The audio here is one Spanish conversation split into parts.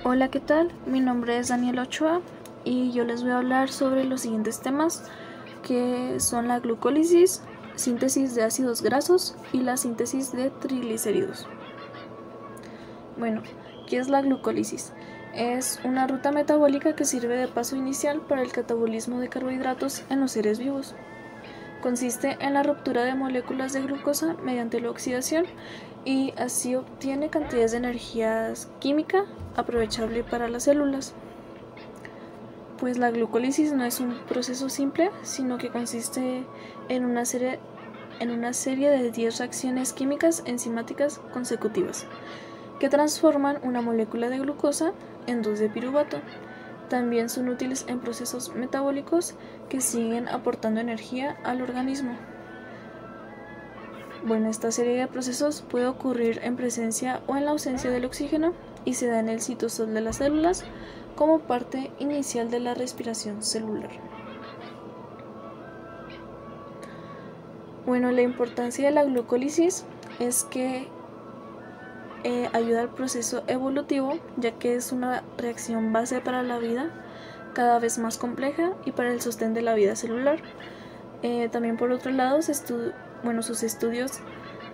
Hola, ¿qué tal? Mi nombre es Daniel Ochoa y yo les voy a hablar sobre los siguientes temas que son la glucólisis, síntesis de ácidos grasos y la síntesis de triglicéridos. Bueno, ¿qué es la glucólisis? Es una ruta metabólica que sirve de paso inicial para el catabolismo de carbohidratos en los seres vivos. Consiste en la ruptura de moléculas de glucosa mediante la oxidación y así obtiene cantidades de energía química aprovechable para las células. Pues la glucólisis no es un proceso simple, sino que consiste en una serie de 10 reacciones químicas enzimáticas consecutivas que transforman una molécula de glucosa en 2 de piruvato. También son útiles en procesos metabólicos que siguen aportando energía al organismo. Bueno, esta serie de procesos puede ocurrir en presencia o en la ausencia del oxígeno y se da en el citosol de las células como parte inicial de la respiración celular. Bueno, la importancia de la glucólisis es que ayuda al proceso evolutivo, ya que es una reacción base para la vida cada vez más compleja y para el sostén de la vida celular. También por otro lado, sus estudios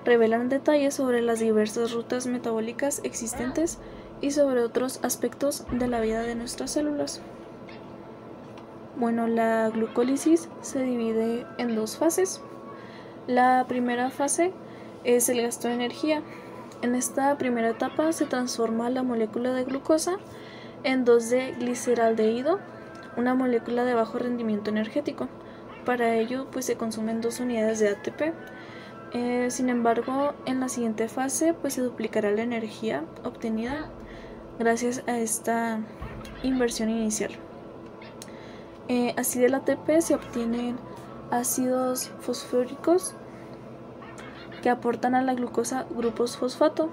revelan detalles sobre las diversas rutas metabólicas existentes y sobre otros aspectos de la vida de nuestras células. Bueno, la glucólisis se divide en 2 fases. La primera fase es el gasto de energía. En esta primera etapa se transforma la molécula de glucosa en 2-gliceraldehído, una molécula de bajo rendimiento energético. Para ello, se consumen 2 unidades de ATP. Sin embargo, en la siguiente fase se duplicará la energía obtenida gracias a esta inversión inicial. Así del ATP se obtienen ácidos fosfóricos que aportan a la glucosa grupos fosfato,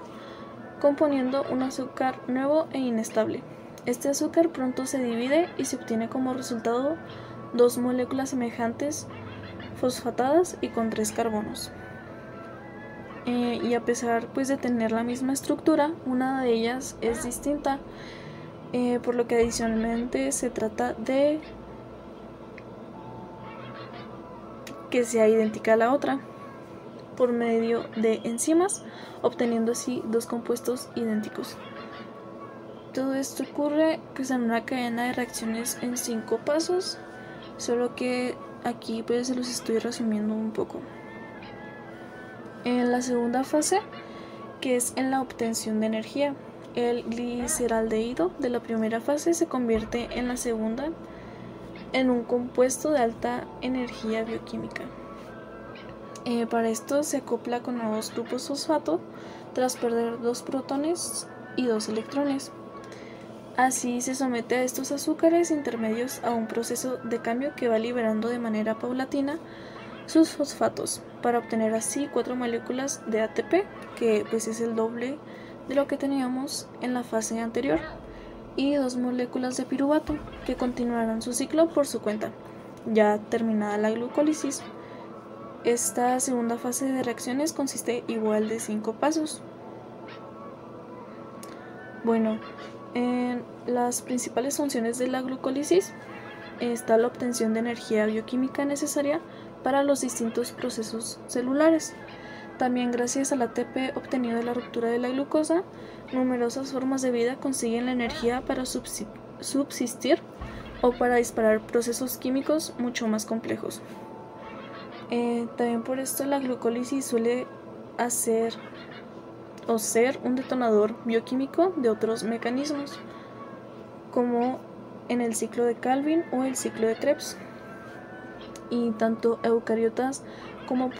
componiendo un azúcar nuevo e inestable. Este azúcar pronto se divide y se obtiene como resultado 2 moléculas semejantes fosfatadas y con 3 carbonos. Y a pesar de tener la misma estructura, una de ellas es distinta, por lo que adicionalmente se trata de que sea idéntica a la otra por medio de enzimas, obteniendo así 2 compuestos idénticos. Todo esto ocurre en una cadena de reacciones en 5 pasos, solo que aquí se los estoy resumiendo un poco. En la segunda fase, que es en la obtención de energía, el gliceraldehído de la primera fase se convierte en la segunda en un compuesto de alta energía bioquímica. Para esto se acopla con nuevos grupos fosfato tras perder 2 protones y 2 electrones. Así se somete a estos azúcares intermedios a un proceso de cambio que va liberando de manera paulatina sus fosfatos para obtener así 4 moléculas de ATP, que es el doble de lo que teníamos en la fase anterior, y 2 moléculas de piruvato que continuarán su ciclo por su cuenta, ya terminada la glucólisis. Esta segunda fase de reacciones consiste igual de 5 pasos. Bueno, en las principales funciones de la glucólisis está la obtención de energía bioquímica necesaria para los distintos procesos celulares. También gracias al ATP obtenido de la ruptura de la glucosa, numerosas formas de vida consiguen la energía para subsistir o para disparar procesos químicos mucho más complejos. También por esto la glucólisis suele ser un detonador bioquímico de otros mecanismos, como en el ciclo de Calvin o el ciclo de Krebs. Y tanto eucariotas como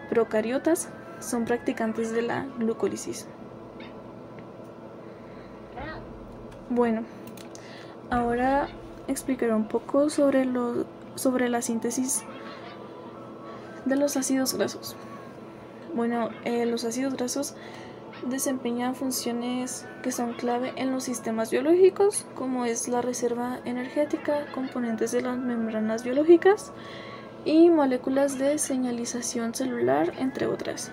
procariotas son practicantes de la glucólisis. Bueno, ahora explicaré un poco sobre la síntesis de los ácidos grasos. Bueno, los ácidos grasos desempeñan funciones que son clave en los sistemas biológicos, como es la reserva energética, componentes de las membranas biológicas y moléculas de señalización celular, entre otras.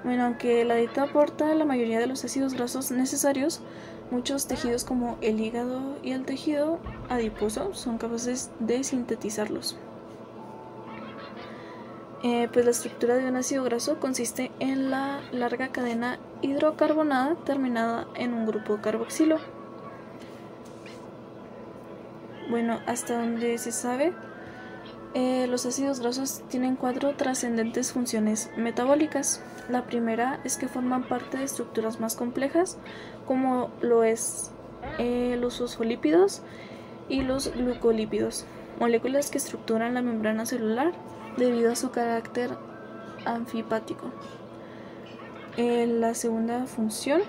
Bueno, aunque la dieta aporta la mayoría de los ácidos grasos necesarios, muchos tejidos como el hígado y el tejido adiposo son capaces de sintetizarlos. Pues la estructura de un ácido graso consiste en la larga cadena hidrocarbonada terminada en un grupo carboxilo. Bueno, hasta donde se sabe, los ácidos grasos tienen 4 trascendentes funciones metabólicas. La primera es que forman parte de estructuras más complejas, como lo es los fosfolípidos y los glucolípidos, moléculas que estructuran la membrana celular debido a su carácter anfipático. La segunda función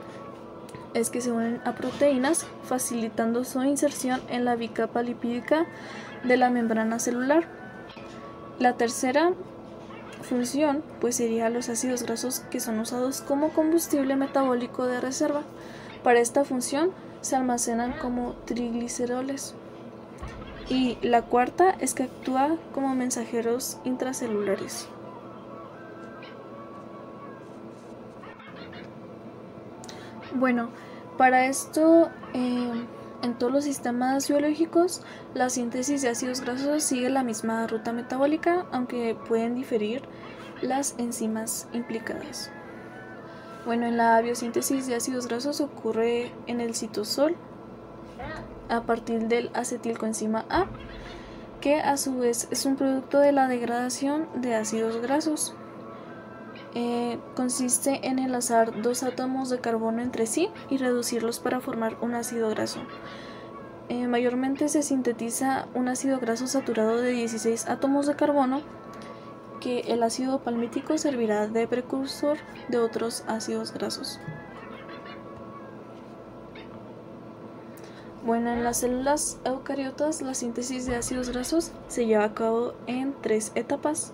es que se unen a proteínas, facilitando su inserción en la bicapa lipídica de la membrana celular. La tercera función pues sería los ácidos grasos, que son usados como combustible metabólico de reserva. Para esta función se almacenan como trigliceroles. Y la cuarta es que actúa como mensajeros intracelulares. Bueno, para esto, en todos los sistemas biológicos, la síntesis de ácidos grasos sigue la misma ruta metabólica, aunque pueden diferir las enzimas implicadas. Bueno, en la biosíntesis de ácidos grasos ocurre en el citosol a partir del acetilcoenzima A, que a su vez es un producto de la degradación de ácidos grasos. Consiste en enlazar 2 átomos de carbono entre sí y reducirlos para formar un ácido graso. Mayormente se sintetiza un ácido graso saturado de 16 átomos de carbono, que el ácido palmítico servirá de precursor de otros ácidos grasos. Bueno, en las células eucariotas la síntesis de ácidos grasos se lleva a cabo en 3 etapas.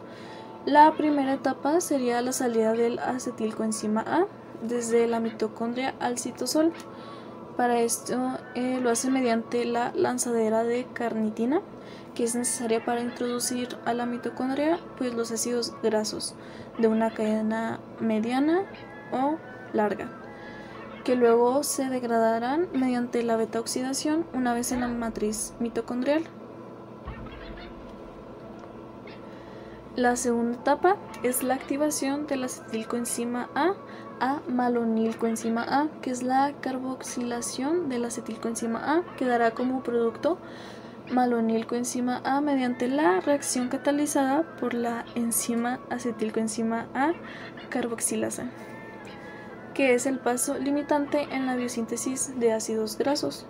La primera etapa sería la salida del acetilcoenzima A desde la mitocondria al citosol. Para esto lo hace mediante la lanzadera de carnitina, que es necesaria para introducir a la mitocondria pues los ácidos grasos de una cadena mediana o larga, que luego se degradarán mediante la beta oxidación una vez en la matriz mitocondrial. La segunda etapa es la activación del acetilcoenzima A malonilcoenzima A, que es la carboxilación del acetilcoenzima A, que dará como producto malonilcoenzima A mediante la reacción catalizada por la enzima acetilcoenzima A carboxilasa, que es el paso limitante en la biosíntesis de ácidos grasos.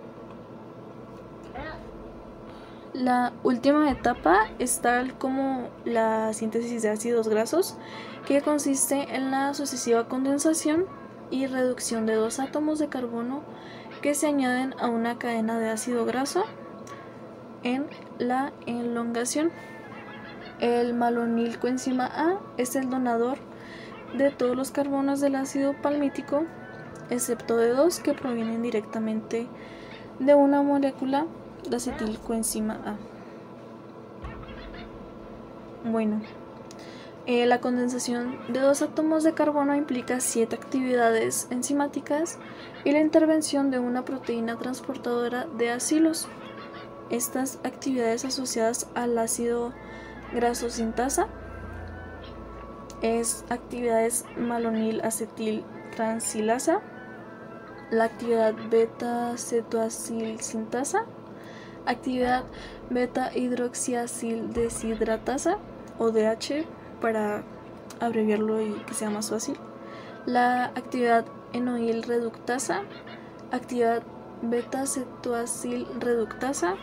La última etapa es tal como la síntesis de ácidos grasos, que consiste en la sucesiva condensación y reducción de 2 átomos de carbono que se añaden a una cadena de ácido graso en la elongación. El malonilcoenzima A es el donador de todos los carbonos del ácido palmítico, excepto de 2 que provienen directamente de una molécula de acetilcoenzima A. Bueno, la condensación de 2 átomos de carbono implica 7 actividades enzimáticas y la intervención de una proteína transportadora de acilos. Estas actividades asociadas al ácido graso sintasa es actividades malonil acetil transilasa, la actividad beta-cetoacil sintasa, actividad beta-hidroxiacil deshidratasa, o DH para abreviarlo y que sea más fácil, la actividad enoil reductasa, actividad beta-cetoacil reductasa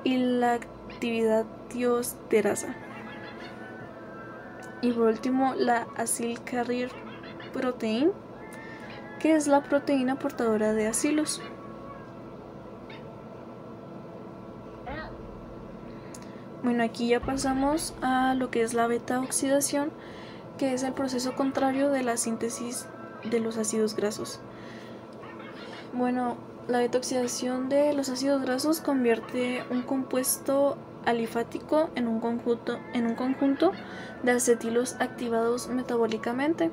y la actividad tiosterasa. Y por último, la acyl carrier protein, que es la proteína portadora de acilos. Bueno, aquí ya pasamos a lo que es la beta oxidación, que es el proceso contrario de la síntesis de los ácidos grasos. Bueno, la beta oxidación de los ácidos grasos convierte un compuesto alifático en un conjunto de acetilos activados metabólicamente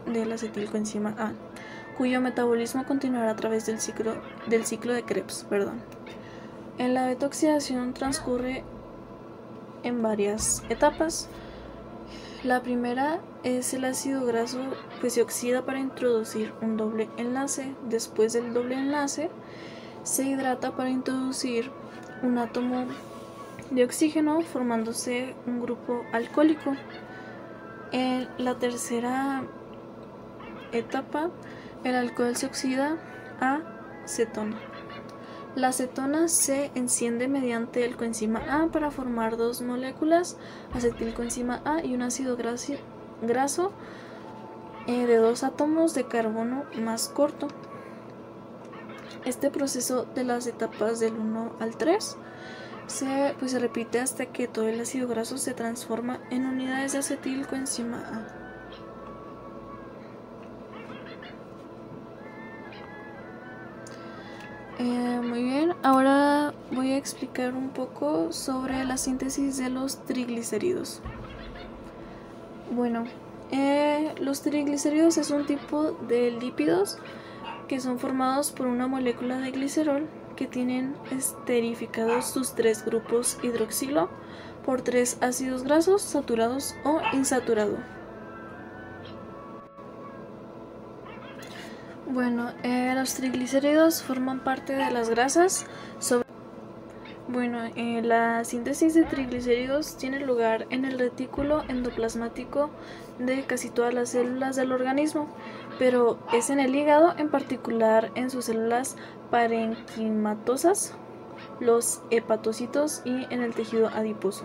del acetilcoenzima A, cuyo metabolismo continuará a través del ciclo de Krebs. La beta-oxidación transcurre en varias etapas. La primera es el ácido graso, pues se oxida para introducir un doble enlace. Después del doble enlace se hidrata para introducir un átomo de oxígeno, formándose un grupo alcohólico. En la tercera etapa, el alcohol se oxida a cetona. La cetona se enciende mediante el coenzima A para formar dos moléculas, acetilcoenzima A y un ácido graso de dos átomos de carbono más corto. Este proceso de las etapas del 1 al 3 se repite hasta que todo el ácido graso se transforma en unidades de acetilcoenzima A. Muy bien, ahora voy a explicar un poco sobre la síntesis de los triglicéridos. Los triglicéridos es un tipo de lípidos que son formados por una molécula de glicerol que tienen esterificados sus tres grupos hidroxilo por tres ácidos grasos saturados o insaturados. Los triglicéridos forman parte de las grasas. La síntesis de triglicéridos tiene lugar en el retículo endoplasmático de casi todas las células del organismo, pero es en el hígado, en particular en sus células parenquimatosas, los hepatocitos, y en el tejido adiposo,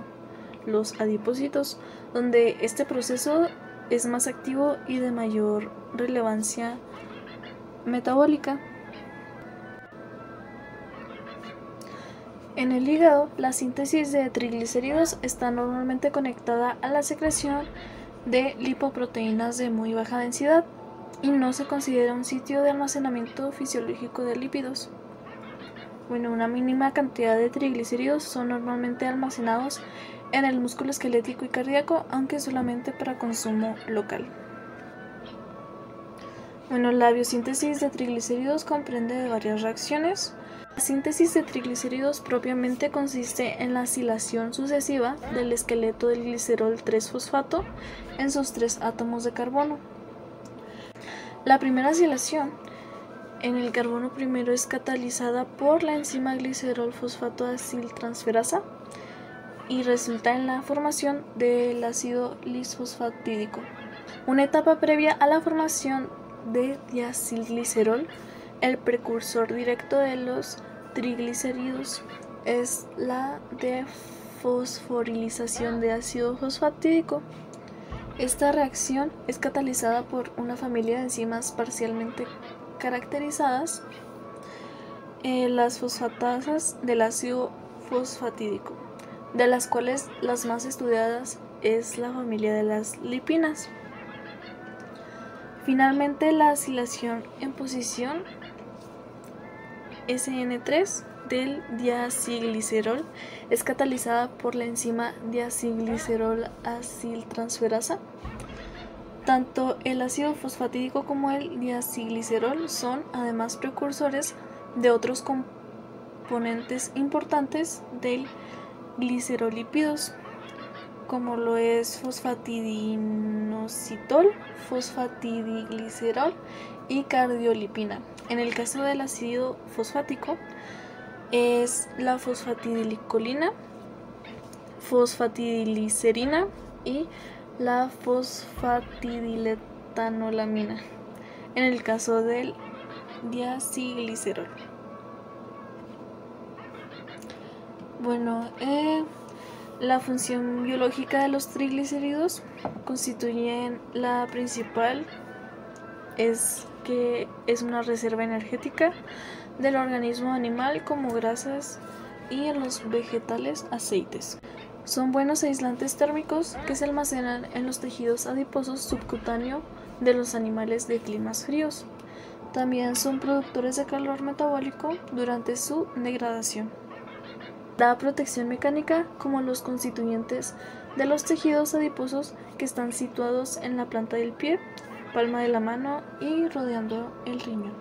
los adipocitos, donde este proceso es más activo y de mayor relevancia metabólica. En el hígado, la síntesis de triglicéridos está normalmente conectada a la secreción de lipoproteínas de muy baja densidad y no se considera un sitio de almacenamiento fisiológico de lípidos. Una mínima cantidad de triglicéridos son normalmente almacenados en el músculo esquelético y cardíaco, aunque solamente para consumo local. La biosíntesis de triglicéridos comprende de varias reacciones. La síntesis de triglicéridos propiamente consiste en la acilación sucesiva del esqueleto del glicerol 3-fosfato en sus tres átomos de carbono. La primera acilación en el carbono primero es catalizada por la enzima glicerol fosfato aciltransferasa y resulta en la formación del ácido lisfosfatídico. Una etapa previa a la formación de diacilglicerol, el precursor directo de los triglicéridos, es la defosforilización de ácido fosfatídico. Esta reacción es catalizada por una familia de enzimas parcialmente caracterizadas, las fosfatasas del ácido fosfatídico, de las cuales las más estudiadas es la familia de las lipinas. Finalmente, la acilación en posición SN3 del diacilglicerol es catalizada por la enzima diacilglicerol aciltransferasa. Tanto el ácido fosfatídico como el diacilglicerol son además precursores de otros componentes importantes del glicerolípidos, como lo es fosfatidinositol, fosfatidiglicerol y cardiolipina. En el caso del ácido fosfático es la fosfatidilcolina, fosfatidilglicerina y la fosfatidiletanolamina. En el caso del diacilglicerol. La función biológica de los triglicéridos constituyen la principal, es que es una reserva energética del organismo animal como grasas y en los vegetales aceites. Son buenos aislantes térmicos que se almacenan en los tejidos adiposos subcutáneos de los animales de climas fríos. También son productores de calor metabólico durante su degradación. Da protección mecánica como los constituyentes de los tejidos adiposos que están situados en la planta del pie, palma de la mano y rodeando el riñón.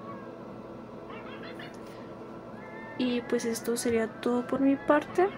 Y pues esto sería todo por mi parte.